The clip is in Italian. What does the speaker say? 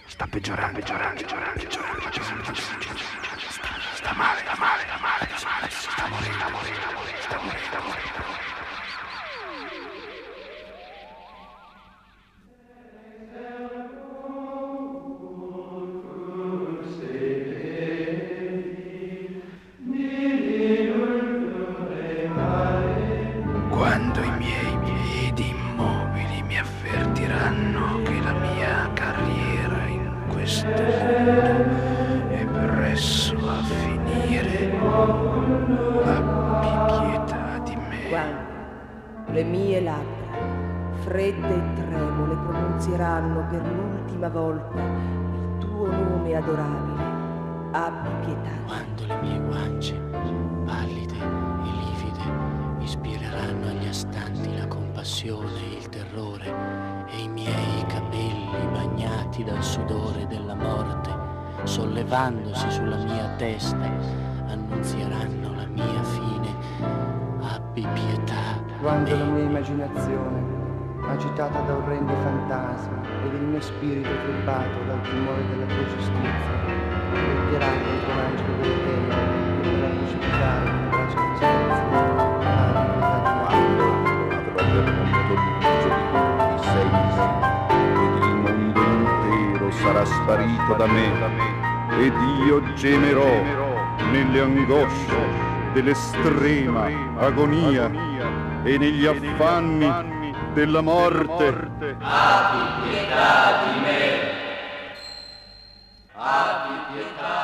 Sta peggiorando. Sta male. Sta morendo. Quando i miei piedi immobili mi avvertiranno che la mia carriera in questo mondo è presso a finire, abbi pietà di me. Quando le mie labbra, fredde e tremule, pronunzieranno per l'ultima volta il tuo nome adorabile, abbi pietà. Quando le mie guance, pallide e livide, ispireranno agli astanti la compassione e il terrore, e i miei capelli bagnati dal sudore della morte, sollevandosi sulla mia testa, annunzieranno la mia fine, abbi pietà. Quando la mia immaginazione, agitata da orrendi fantasmi, ed il mio spirito turbato dal timore della tua giustizia, metteranno il tuo angelo delle tenebre che verrà a precipitare nel braccio di giustizia. Avrò per mondo l'uso di tutti 6 mesi, ed il mondo intero sarà sparito da me, ed io gemerò nelle angosce dell'estrema agonia e negli affanni della morte. Abbi pietà di me, abbi pietà